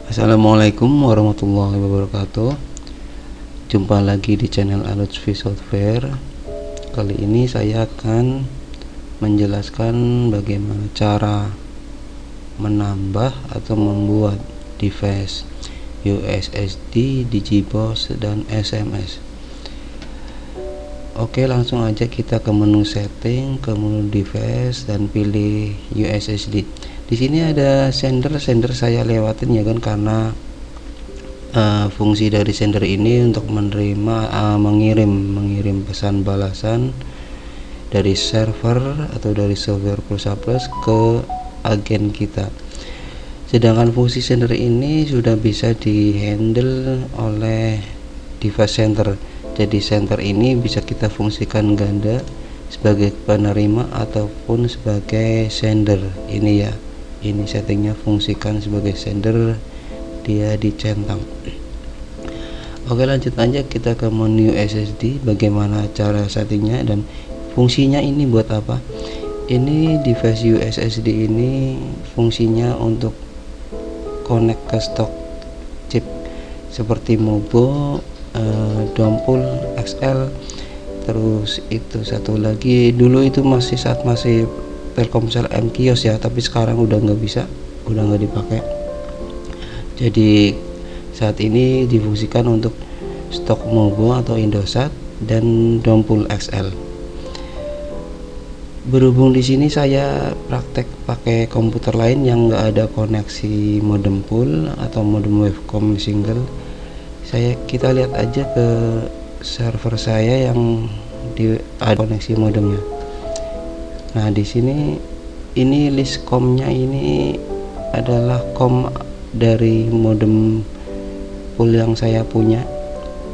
Assalamualaikum warahmatullahi wabarakatuh. Jumpa lagi di channel Alutsfi Software. Kali ini saya akan menjelaskan bagaimana cara menambah atau membuat device USSD, Digibox, dan SMS. Oke, langsung aja kita ke menu setting, ke menu device, dan pilih USSD. Di sini ada sender saya lewatin ya kan, karena fungsi dari sender ini untuk menerima mengirim pesan balasan dari server atau dari software Pulsa Plus ke agen kita. Sedangkan fungsi sender ini sudah bisa dihandle oleh device center. Jadi center ini bisa kita fungsikan ganda sebagai penerima ataupun sebagai sender. Ini ya, ini settingnya, fungsikan sebagai sender, dia dicentang. Oke, lanjut aja kita ke menu SSD. Bagaimana cara settingnya dan fungsinya ini buat apa? Ini device USSD ini fungsinya untuk connect ke stok chip seperti Mobo, Dompul XL. Terus itu satu lagi, dulu itu saat masih Telkomsel M-Kios ya, tapi sekarang udah nggak bisa, udah nggak dipakai. Jadi saat ini difungsikan untuk stok Mobo atau Indosat dan Dompul XL. Berhubung di sini saya praktek pakai komputer lain yang nggak ada koneksi modem pool atau modem Wavecom single, kita lihat aja ke server saya yang ada koneksi modemnya. Nah, di sini ini list komnya ini adalah kom dari modem pool yang saya punya.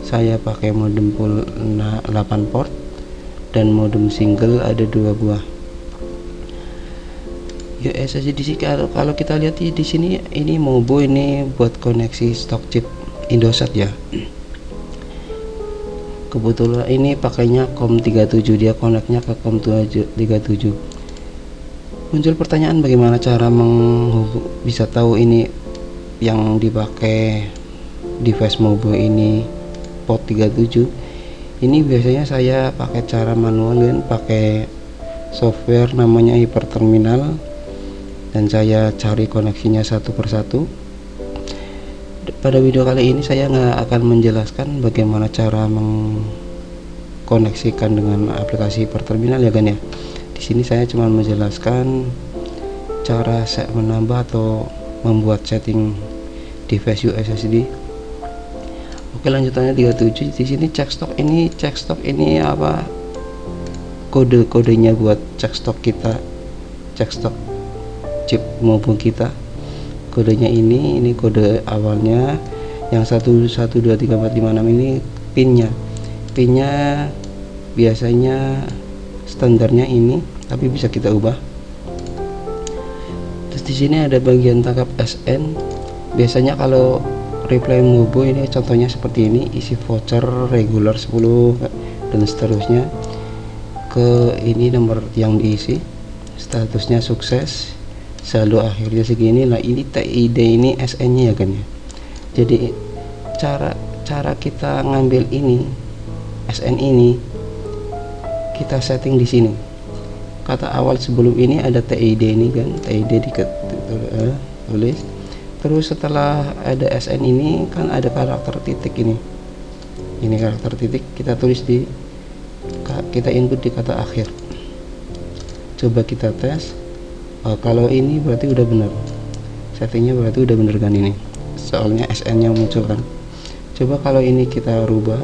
Saya pakai modem pool 8 port dan modem single ada 2 buah. USSD di sini kalau kita lihat di sini, ini Mobo ini buat koneksi stok chip Indosat ya. Kebetulan ini pakainya COM 37, dia koneknya ke COM 37. Muncul pertanyaan, bagaimana cara bisa tahu ini yang dipakai device Mobo ini port 37. Ini biasanya saya pakai cara manual dan pakai software namanya Hyperterminal, dan saya cari koneksinya satu persatu. Pada video kali ini saya nggak akan menjelaskan bagaimana cara mengkoneksikan dengan aplikasi Hyperterminal ya kan ya. Di sini saya cuma menjelaskan cara menambah atau membuat setting device USSD. Oke, lanjutannya 37. Di sini cek stok ini apa? Kodenya buat cek stok kita, cek stok chip maupun kita. Kodenya ini kode awalnya yang 11234566, ini pinnya biasanya standarnya ini, tapi bisa kita ubah. Terus di sini ada bagian tangkap SN. Biasanya kalau reply Mobo ini contohnya seperti ini, isi voucher regular 10 dan seterusnya. Ke ini nomor yang diisi, statusnya sukses, saldo akhirnya segini. Nah, ini TID, ini SN nya ya kan ya. Jadi cara kita ngambil ini SN ini kita setting di sini. Kata awal sebelum ini ada TID ini kan, TID tulis. Terus setelah ada SN ini kan ada karakter titik ini karakter titik, kita tulis kita input di kata akhir. Coba kita tes. Kalau ini berarti udah benar, settingnya berarti udah bener kan, ini soalnya SN nya muncul kan. Coba kalau ini kita rubah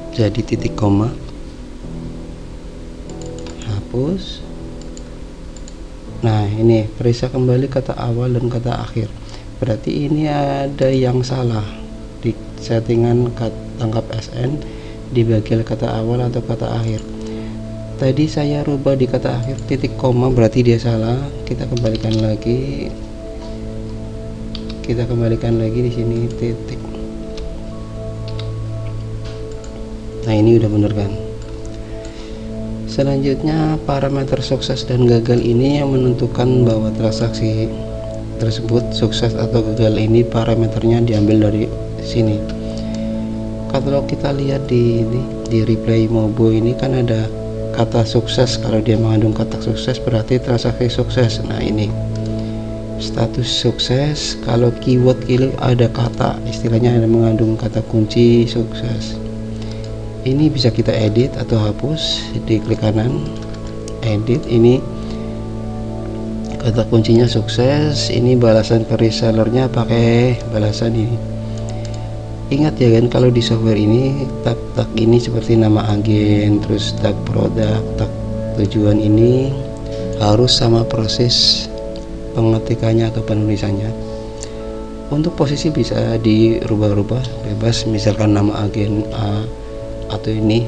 jadi titik koma, hapus. Nah, ini periksa kembali kata awal dan kata akhir, berarti ini ada yang salah di settingan tangkap SN di bagian kata awal atau kata akhir. Tadi saya rubah di kata akhir titik koma, berarti dia salah. Kita kembalikan lagi di sini titik. Nah, ini udah bener kan. Selanjutnya parameter sukses dan gagal ini yang menentukan bahwa transaksi tersebut sukses atau gagal ini parameternya diambil dari sini. Kalau kita lihat di replay Mobo ini kan ada kata sukses. Kalau dia mengandung kata sukses berarti transaksi sukses. Nah, ini status sukses. Kalau keyword ini ada kata, istilahnya ada mengandung kata kunci sukses. Ini bisa kita edit atau hapus, di klik kanan edit. Ini kata kuncinya sukses. Ini balasan ke resellernya pakai balasan ini. Ingat ya kan, kalau di software ini tag ini seperti nama agen, terus tag produk, tag tujuan ini harus sama proses pengetikannya atau penulisannya. Untuk posisi bisa dirubah-rubah bebas, misalkan nama agen A atau ini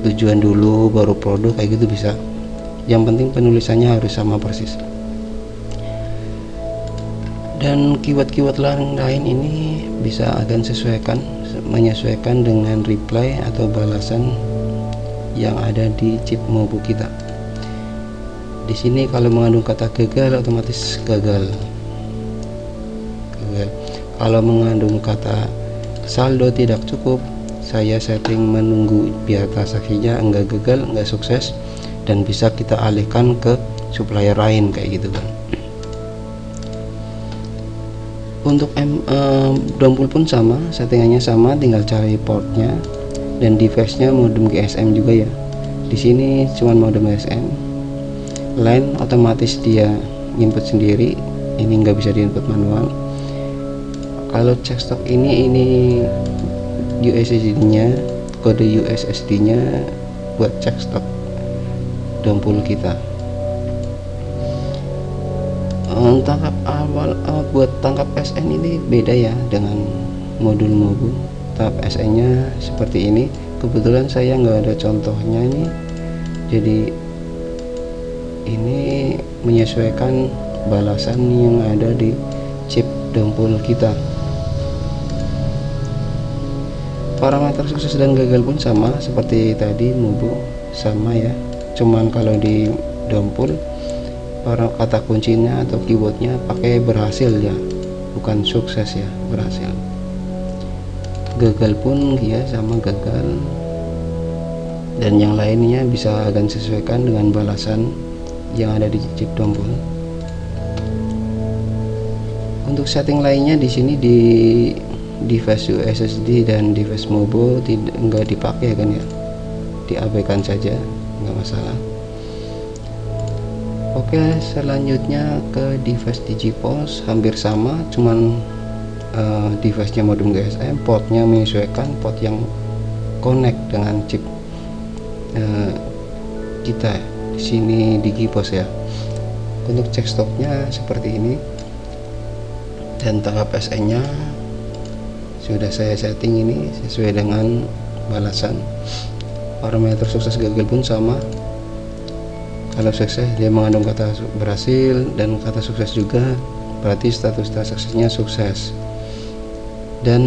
tujuan dulu baru produk, kayak gitu bisa. Yang penting penulisannya harus sama persis. Dan keyword lain ini bisa akan menyesuaikan dengan reply atau balasan yang ada di chip Mobo kita. Di sini kalau mengandung kata gagal otomatis gagal. Kalau mengandung kata saldo tidak cukup, saya setting menunggu biar transaksinya enggak gagal, enggak sukses, dan bisa kita alihkan ke supplier lain kayak gitu kan. Untuk dompul pun sama, settingannya sama, tinggal cari portnya dan device-nya modem GSM juga ya. Di sini cuma modem GSM. Line otomatis dia input sendiri, ini nggak bisa diinput manual. Kalau cek stok ini USSD-nya, kode USSD-nya buat cek stok dompul kita. Tangkap awal buat tangkap SN ini beda ya dengan modul Mobo. Tab SN nya seperti ini. Kebetulan saya nggak ada contohnya ini, jadi ini menyesuaikan balasan yang ada di chip dompul kita. Parameter sukses dan gagal pun sama seperti tadi Mobo, sama ya, cuman kalau di dompul para kata kuncinya atau keywordnya pakai berhasil ya, bukan sukses ya, berhasil. Gagal pun ya sama gagal, dan yang lainnya bisa akan sesuaikan dengan balasan yang ada di chip dompul. Untuk setting lainnya di sini di device USSD dan device Mobo enggak dipakai kan ya, diabaikan saja, nggak masalah. Oke, selanjutnya ke device Digipos, hampir sama, cuman device-nya modem GSM, portnya menyesuaikan port yang connect dengan chip kita. Di sini Digipos ya. Untuk cek stoknya seperti ini, dan tangkap SN-nya sudah saya setting ini sesuai dengan balasan. Parameter sukses gagal pun sama. Kalau sukses dia mengandung kata berhasil dan kata sukses juga, berarti status transaksinya sukses. Dan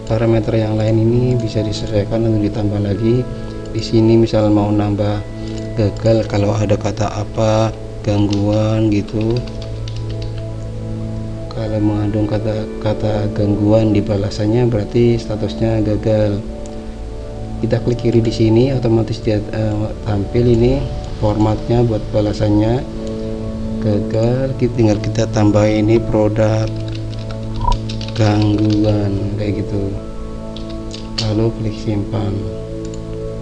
parameter yang lain ini bisa disesuaikan atau ditambah lagi. Di sini misal mau nambah gagal kalau ada kata apa, gangguan gitu. Kalau mengandung kata gangguan di balasannya berarti statusnya gagal. Kita klik kiri di sini, otomatis dia tampil ini formatnya buat balasannya gagal. Tinggal kita tambah ini produk gangguan kayak gitu, lalu klik simpan.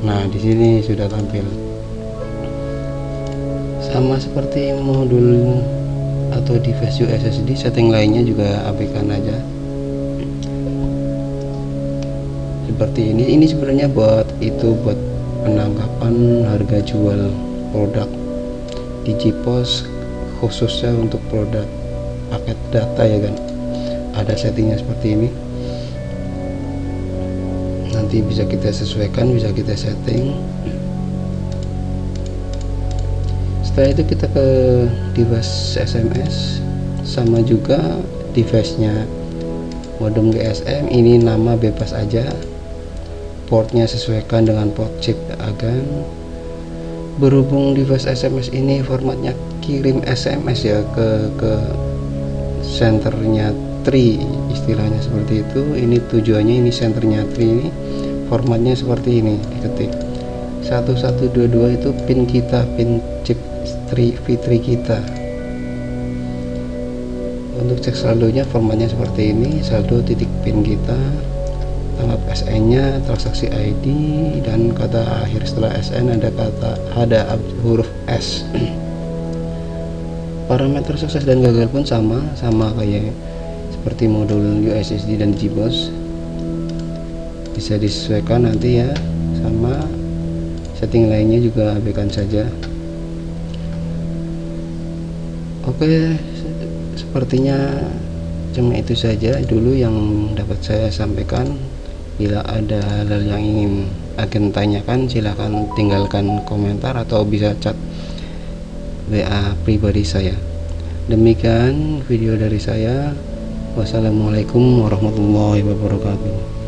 Nah, di sini sudah tampil sama seperti modul atau device USSD. Setting lainnya juga abaikan aja seperti ini. Ini sebenarnya buat penangkapan harga jual produk Digipos, khususnya untuk produk paket data ya kan. Ada settingnya seperti ini, nanti bisa kita sesuaikan, bisa kita setting. Setelah itu kita ke device SMS, sama juga device-nya modem GSM, ini nama bebas aja, portnya sesuaikan dengan port chip agan. Berhubung device SMS ini formatnya kirim SMS ya ke senternya Tri, istilahnya seperti itu. Ini tujuannya, ini senternya Tri ini formatnya seperti ini, diketik 1122 itu pin kita, pin chip Fitri kita. Untuk cek saldonya formatnya seperti ini, saldo titik pin kita, tanggap SN nya, transaksi ID, dan kata akhir setelah SN ada huruf S. Parameter sukses dan gagal pun sama kayak seperti modul USSD dan GBOS, bisa disesuaikan nanti ya, sama setting lainnya juga abaikan saja. Oke, sepertinya cuma itu saja dulu yang dapat saya sampaikan. Bila ada hal-hal yang ingin agen tanyakan, silahkan tinggalkan komentar atau bisa chat WA pribadi saya. Demikian video dari saya. Wassalamualaikum warahmatullahi wabarakatuh.